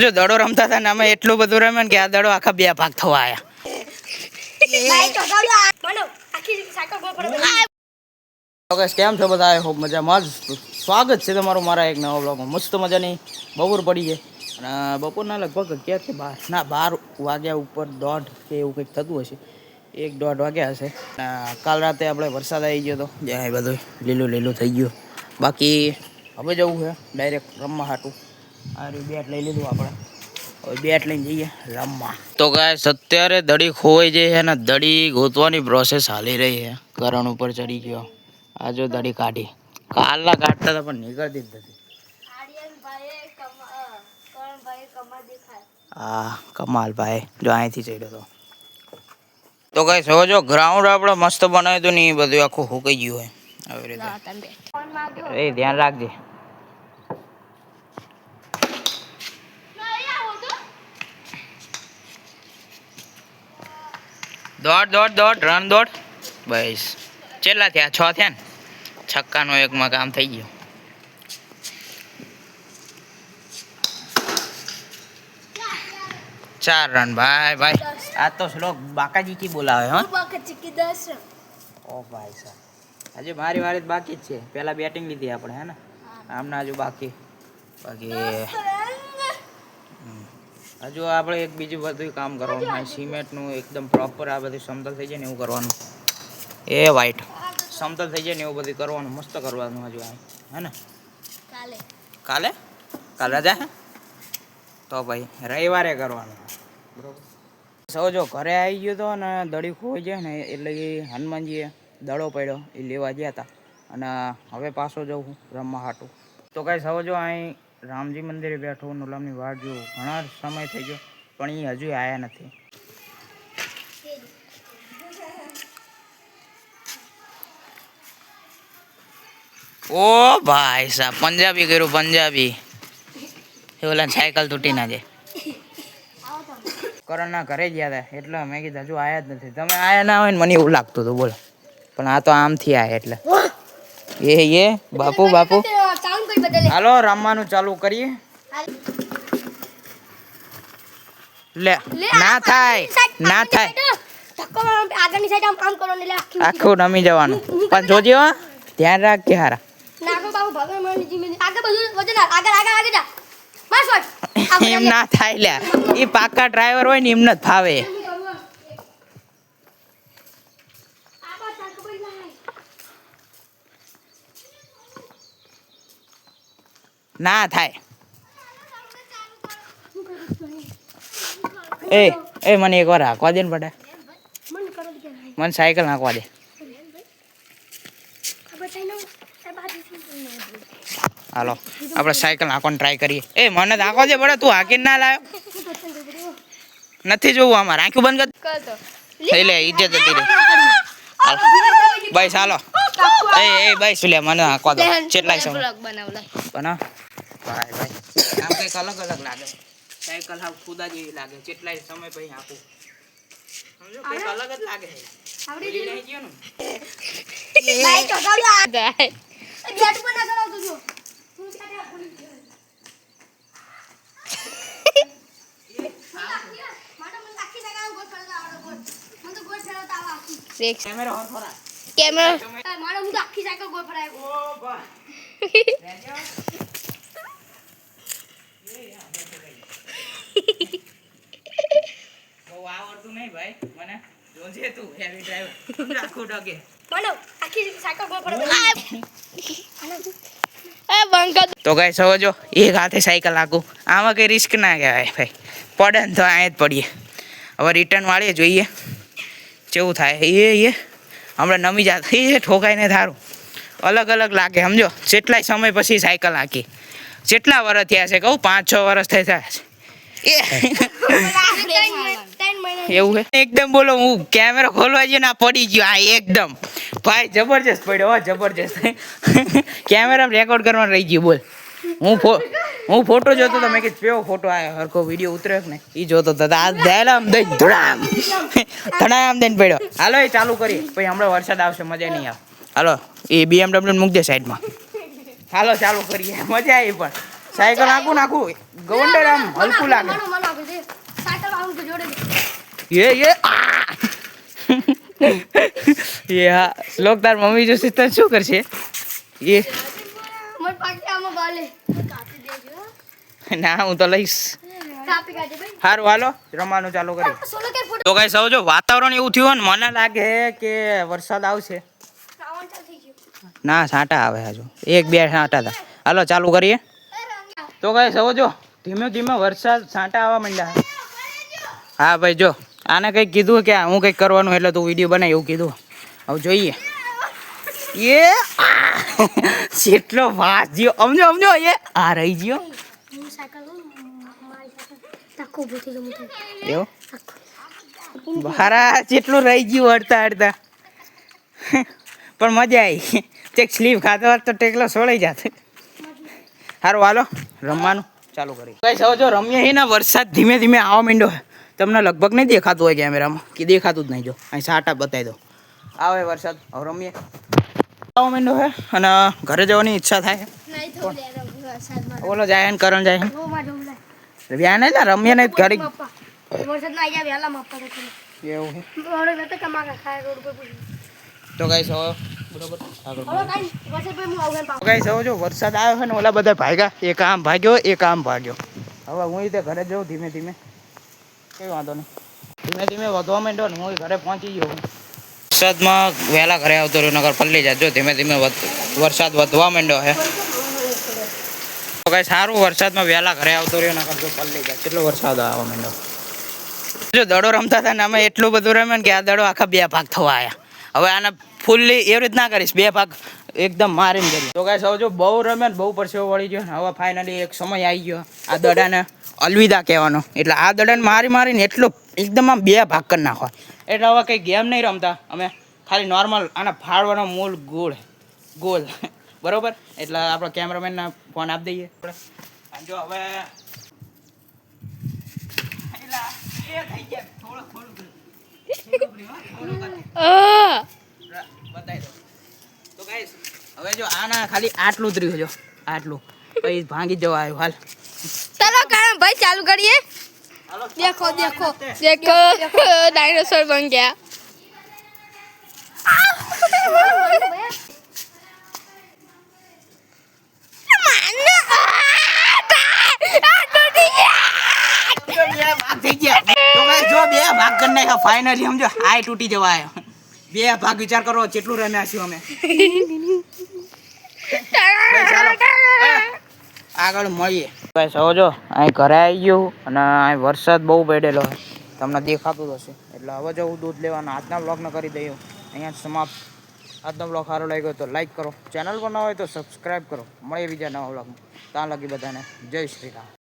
જો દડો રમતા હતા ને અમે એટલું બધું રમ્યા ને કે આ દડો આખા 2 ભાગ થવા આયા. કેમ છો બધા? આઈ હોપ મજામાં જ. સ્વાગત છે તમારું મારા એક નવા બ્લોગમાં. મસ્ત મજાની બપોર પડી છે અને બપોરના લગભગ 11 કે 12 ના 12 વાગ્યા ઉપર 1:30 કે એવું કંઈક થતું હશે. 1-1:30 વાગ્યા હશે. કાલ રાતે આપણે વરસાદ આવી ગયો હતો, જ્યાં બધું લીલું લીલું થઈ ગયું. બાકી હવે જવું છે ડાયરેક્ટ રમવા હાટું. આ બેટ લઈ લીધું આપણે, હવે બેટ લઈને જઈએ રમવા. તો ગાઈસ અત્યારે દડી ખોવાઈ જાય છે અને દડી ગોતવાની પ્રોસેસ હાલી રહી છે. કરણ ઉપર ચડી ગયો. આ જો દડી કાઢી, કાલના કાઢતા હતા પણ નીકળતી જ નથી. હા કમાલ ભાઈ, જો અહીંથી ચડ્યો હતો. તો ગાઈસ હવે જો ગ્રાઉન્ડ આપણે મસ્ત બનાવ્યું હતું ને એ બધું આખું સુકાઈ ગયું હોય આવી રીતે. એ ધ્યાન રાખજે. દોડ દોડ દોડ રન દોડ. બસ કેટલા થયા? 6 થયા ને? છક્કાનો એકમાં કામ થઈ ગયું. चार रन भाई भाई. आज तो श्लोक बाकाजी की बोलावे हो. बाकाजी की 10 रन. ओ भाई साहब, આજે મારી વારી બાકી જ છે. પહેલા બેટિંગ લીધી આપણે હે ને, આમના હજુ બાકી હજુ આપણે એક બીજું બધું કામ કરવાનું છે. સિમેન્ટનું એકદમ પ્રોપર આ બધું સમતલ થઈ જાય ને એવું કરવાનું. એ વાઈટ સમતલ થઈ જાય ને એવું બધું કરવાનું, મસ્ત કરવાનું હજુ હે ને. કાલે રજા હે તો ભાઈ રવિવારે કરવાનું બરોબર. સૌ જો ઘરે આવી ગયો તો ને દડી ખોઈ જાય ને એટલે એ હનુમાનજીએ દડો પડ્યો એ લેવા ગયા હતા અને હવે પાછો જવું રમવા હાટું. તો કાંઈ સૌ જો અહીં રામજી મંદિરે બેઠો નોલામની વાટ જોઉં. ઘણા સમય થઈ ગયો પણ એ હજુ આવ્યા નથી. ઓ ભાઈ સાહેબ, પંજાબી કર્યું પંજાબી. એ ઓલા સાયકલ તૂટી ના જાય. કરણના ઘરે ગયા હતા એટલે મેં કીધું હજુ આયા જ નથી. તમે આયા ના હોય ને મને એવું લાગતું હતું બોલો, પણ આ તો આમથી આયા એટલે એ બાપુ હાલો રમવાનું ચાલુ કરીએ. લે ના થાય આખું નમી જવાનું. પણ જોજે હો, ધ્યાન રાખ કે હારા. એમ ના થાય લે, એ પાકા ડ્રાઈવર હોય ને એમને જ ફાવે. ના થાય. એ મને એક વાર હાંકવા દે ને બટા, મને સાયકલ હાંકવા દે. હાલો આપણે સાયકલ હાંકવાની ટ્રાય કરીએ. એ મને હાંકવા દે બડા, તું હાંકીને ના લાવ્યો. નથી જોવું આમાં, આંખું બંધ કર. લે ઇજ્જત હતી રે. ભાઈ ચાલો એ ભાઈ શું લે મને હાંકવા દો. કેટલાય સમય બનાવ ભાઈ ભાઈ આમ કંઈક અલગ અલગ લાગે. સાયકલ હાવ ખુદા જેવી લાગે. કેટલાય સમય પછી હાંકું, સમજો કંઈક અલગ જ લાગે. આવડી નહીં ગયો ને ભાઈ તો ગાડ્યો બેટ પર ના કરાવતો જો. કેમેરા ઓન થોડા કેમેરા મારો હું તો આખી સાયકલ ગોળ ફરાય. ઓ ભાઈ બહુ આવડતું નહીં ભાઈ મને. જોજે તું હેવી ડ્રાઈવર આખું ડગે માનો આખી સાયકલ ગોળ ફરાય. એ બંકા તો ગાઈસ હવે જો એક હાથે સાયકલ હાકું. આમાં કઈ રિસ્ક ના કહેવાય ભાઈ. પડે ને તો અહીંયા જ પડીએ. હવે રિટર્ન વાળીએ જોઈએ કેવું થાય. એ હમણાં નમી જાત એ ઠોકાઈને થારું અલગ અલગ લાગે સમજો. જેટલાય સમય પછી સાયકલ હાકી. જેટલા વર્ષ થયા છે કહું 5-6 વર્ષ થઈ થયા છે. એવું હે એકદમ. બોલો હું કેમેરો ખોલવા ગયો ને પડી ગયો. આ એકદમ ભાઈ જબરજસ્ત પડ્યો હો, જબરજસ્ત. કેમેરામાં રેકોર્ડ કરવાનું રહી ગયું બોલ. હું ફોટો જોતો તો મેં કીધું કેવો ફોટો આવ્યો, હરખો વિડીયો ઉતર્યો ને એ જોતો હતો. આ ધડામ દઈને પડ્યો. હાલો એ ચાલુ કરીએ પછી હમણાં વરસાદ આવશે મજા નહીં આવે. હાલો એ BMW મૂકી દે સાઈડમાં. હાલો ચાલુ કરીએ, મજા આવી પણ સાયકલ નાખું ગવંડર આમ હલકું લાગે એ હા શ્લોક તાર મમ્મી જોશે તો શું કરશે એ ના હું તો લઈશ સારું હાલો રમવાનું ચાલુ કરી તો કઈ સૌ જો વાતાવરણ એવું થયું ને મને લાગે કે વરસાદ આવશે ના છાંટા આવે હજુ 1-2 છાંટા હતા હાલો ચાલુ કરીએ તો કઈ સૌ જો ધીમે ધીમે વરસાદ છાંટા આવવા માંડ્યા હા ભાઈ જો આને કંઈક કીધું કે હું કંઈક કરવાનું એટલે તું વિડીયો બનાવી એવું કીધું હવે જોઈએ એ કેટલો વાસ જીઓ સમજો એ આ રહી ગયો એવું મારા જેટલું રહી ગયું હડતા પણ મજા આવી ચેક સ્લીપ ખાતો હોત તો ટેકલો સોળાઈ જાત સારું હાલો રમવાનું ચાલુ કરી કઈ સૌ જો રમીએ હી ને વરસાદ ધીમે ધીમે આવવા માંડ્યો તમને લગભગ નહીં દેખાતું હોય કેમેરામાં કે દેખાતું જ નહીં જો અહીં સાટા બતાવી દો આવે વરસાદ હવે રમીએ આવવા માંડ્યો હે અને ઘરે જવાની ઈચ્છા થાય બોલો જાય ને કરણ જાય વ્યા નહીં રમીએ નહીં ઘરે એવું તો કઈ સૌ બરોબર કઈ સૌ જો વરસાદ આવ્યો છે ને ઓલા બધા ભાગ્યા એક આમ ભાગ્યો હવે હું રીતે ઘરે જાઉં ધીમે ધીમે કઈ વાંધો નહીં ધીમે વધવા માંડ્યો ને હું ઘરે પહોંચી ગયો વરસાદમાં વહેલા ઘરે આવતો રહ્યો નગર પલ્લી જાજો ધીમે ધીમે વરસાદ વધવા માંડ્યો છે તો કઈ સારું વરસાદમાં વહેલા ઘરે આવતો રહ્યો નગર જો પલ્લી જાય કેટલો વરસાદ આવવા માંડ્યો જો દડો રમતા હતા ને અમે એટલું બધું રમ્યા ને કે આ દડો આખા 2 ભાગ થવા આવ્યા હવે આને ફૂલ્લી એવી રીત ના કરીશ 2 ભાગ એકદમ મારીને કરી તો કઈ સૌ જો બહુ રમ્યા ને બહુ પરસેવો વળી ગયો હવે ફાઇનલી એક સમય આવી ગયો આ દડાને અલવિદા કહેવાનો એટલે આ દડાને મારીને એટલો એકદમ આમ 2 ભાગ કરી નાખવા એટલે હવે કંઈ ગેમ નહીં રમતા અમે ખાલી નોર્મલ આના ફાળવાનો મૂળ ગોલ બરોબર એટલે આપણે કેમેરામેનને ફોન આપી દઈએ આપણે જો હવે થઈ ગયા થોડું બતાવી દો તો ગાઈસ હવે જો આના ખાલી આટલું જ રહ્યું જો આટલું પછી ભાંગી જવા આવ્યું હાલ चलो कारण भाई चालू करिए देखो डायनासोर बन गया જો 2 ભાગ કરી નાખ્યા ફાઇનલી સમજો હાય તૂટી જવા આવ્યો 2 ભાગ વિચાર કરો કેટલું રમ્યા છીએ અમે આગળ મળીએ ભાઈ સૌ જો અહીં ઘરે આવી ગયું અને અહીં વરસાદ બહુ પડેલો છે તમને દેખાતું હશે એટલે હવે જો હું દૂધ લેવાના આજના બ્લોગને કરી દઉં અહીંયા સમાપ્ત આજનો બ્લોગ સારો લાગ્યો તો લાઈક કરો ચેનલ પર ન હોય તો સબસ્ક્રાઈબ કરો મળીએ બીજા નવા બ્લોગમાં ત્યાં લગી બધાને જય શ્રી રામ